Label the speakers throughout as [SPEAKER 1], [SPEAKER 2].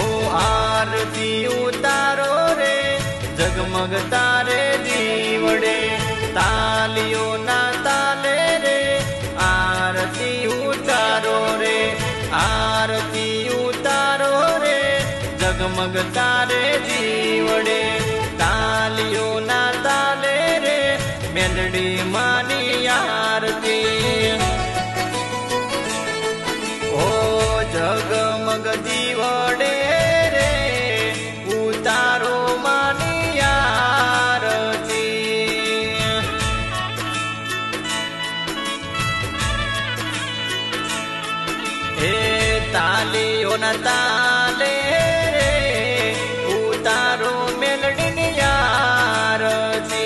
[SPEAKER 1] ओ आरती उतारो रे जगमग तारे दीवड़े तालियों ना ताले रे आरती उतारो रे आरती उतारो रे जगमग तारे दीवड़े तालियों ना ताले रे मेलडी मानी आरती ओ जगमग दीवड़े रे उतारो मानी आरती हे तालियों ना ताले रे उतारो मेलडी आरती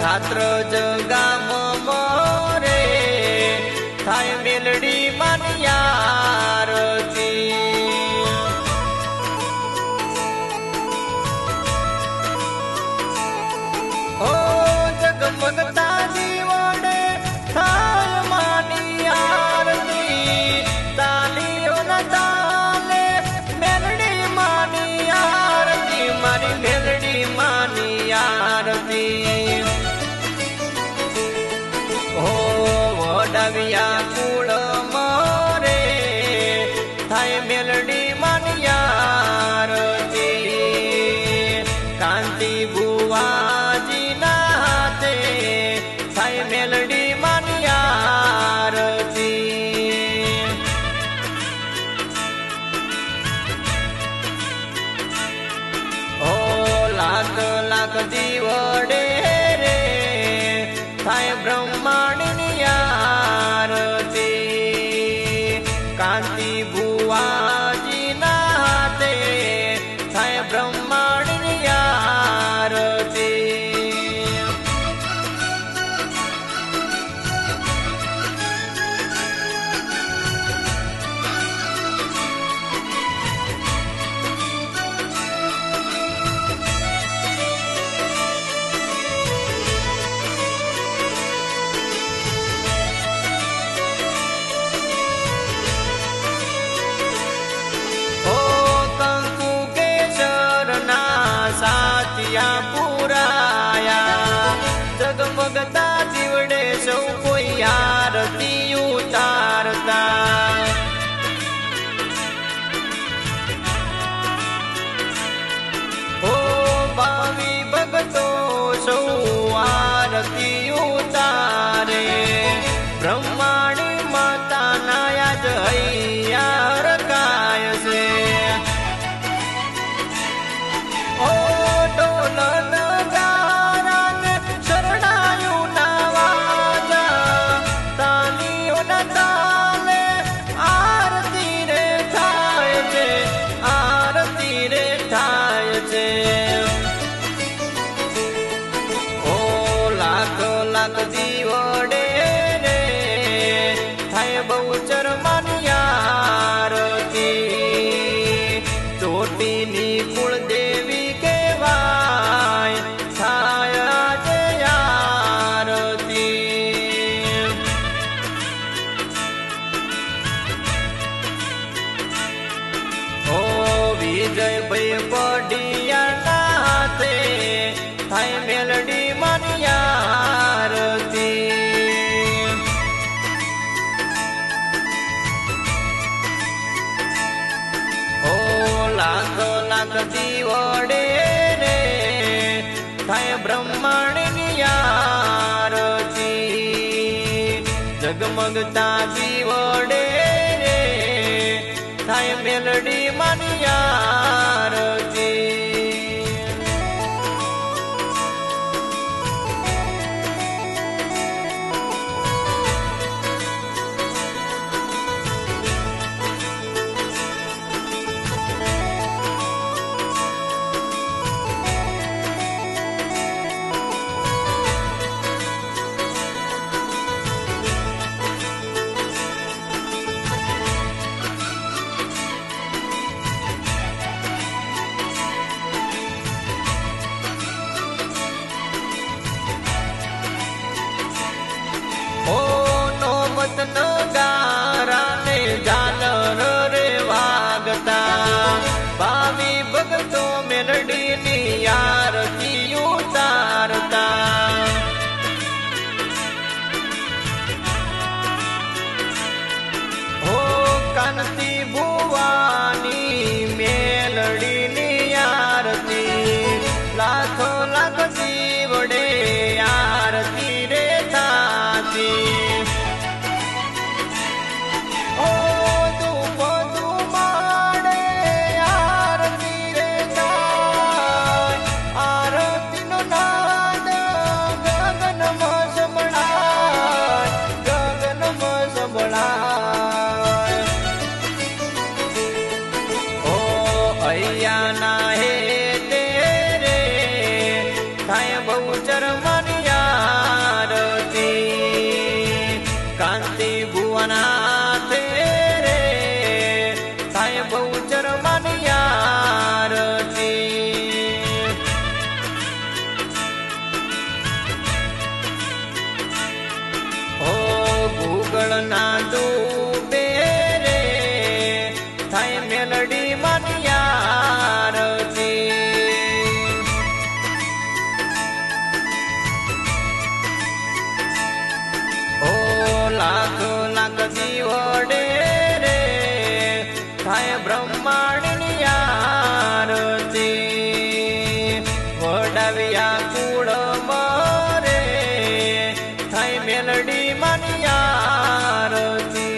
[SPEAKER 1] खात्र जगाम मोरे थाय मेलडी मानी आरती ओ जगमगता दीवड़े थाय मानी आरती तालियों ना ताले मेलडी मानी आरती मारी मेलडी मानी आरती वडविया कुल मोरे थाय मेलडी मानी आरती कांति बुवाजी ना हाथे थाय मेलडी मानी आरती ओ लाख लाख दीवड़े रे थाय ब्रह्मांडनी आरती कांति बुवाजी ना हाथे थाय ब्रह्मांडनी आरती साथिया पुराया जगमगता दीवड़े सौ कोई आरती उतारता ओ भावी भगतो सौ आरती उतारे ब्रह्माणी माता नाया जया रकाय से लाख दीवड़े रे थाय बहुचर मानी आरती चोटीनी कुल देवी केवाय थाय जय आरती ओ विजय भाई पडिया ना हाथे थाय मेलडी मानी आरती ओ लाख लाख दीवड़े रे थाय ब्रह्मांडनी आरती जगमगता दीवड़े रे थाय मेलडी मानी आरती ના ડૂબે રે થાય મેલડી માની આરતી ઓ લાખ લાખ દીવડે રે થાય બ્રહ્માંડની આરતી વડાવ્યા કુળ મરે થાય મેલડી માની આરતી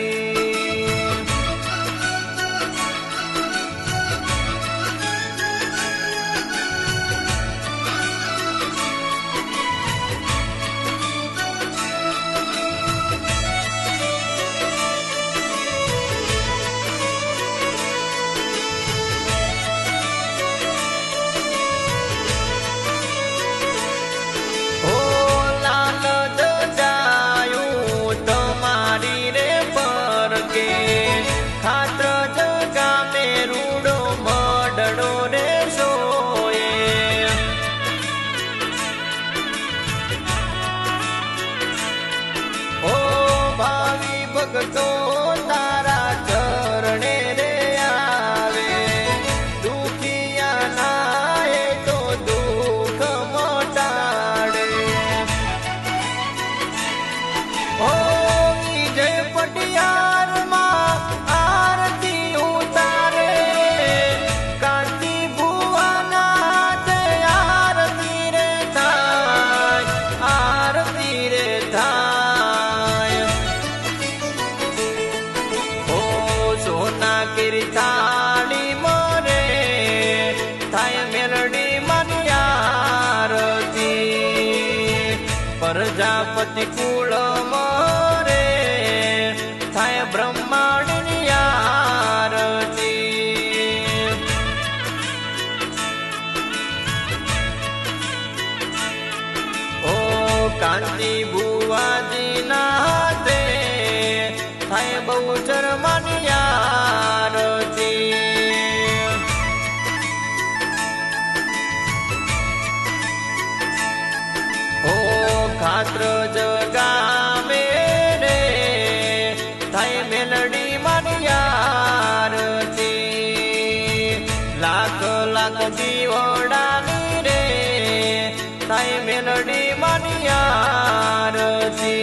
[SPEAKER 1] ભગતો તારા ચરણે રે આવે દુખિયા નાય તો દુઃખ મટાડે ઓ વિજય પટિયારમાં આરતી ઉતારે કાંતિ ભુવાના તે આરતી રે થાય આરતી રે થાય થાળી મરે થાય મેલડી માની આરતી પ્રજાપતિ કુળ મરે થાય બ્રહ્માંડની આરતી ઓ કાંતિ ભુવાજી ના તે થાય બહુચર માની આરતી ઓ ખાત્ર જગામે રે થાય મેલડી માની આરતી લાખ લાખ દીવડાની રે થાય મેલડી માની આરતી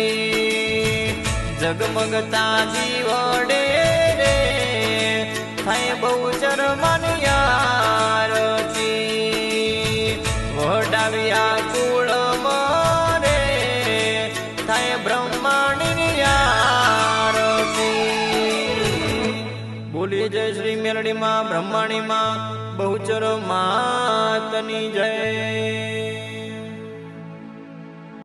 [SPEAKER 1] જગમગતા દીવડે રે થાય બહુચર માની આરતી વડાવ્યા કુળ મરે થાય બ્રહ્માંડની આરતી બોલીએ જય શ્રી મેલડી માં બ્રહ્માણી માં બહુચર માતની જય।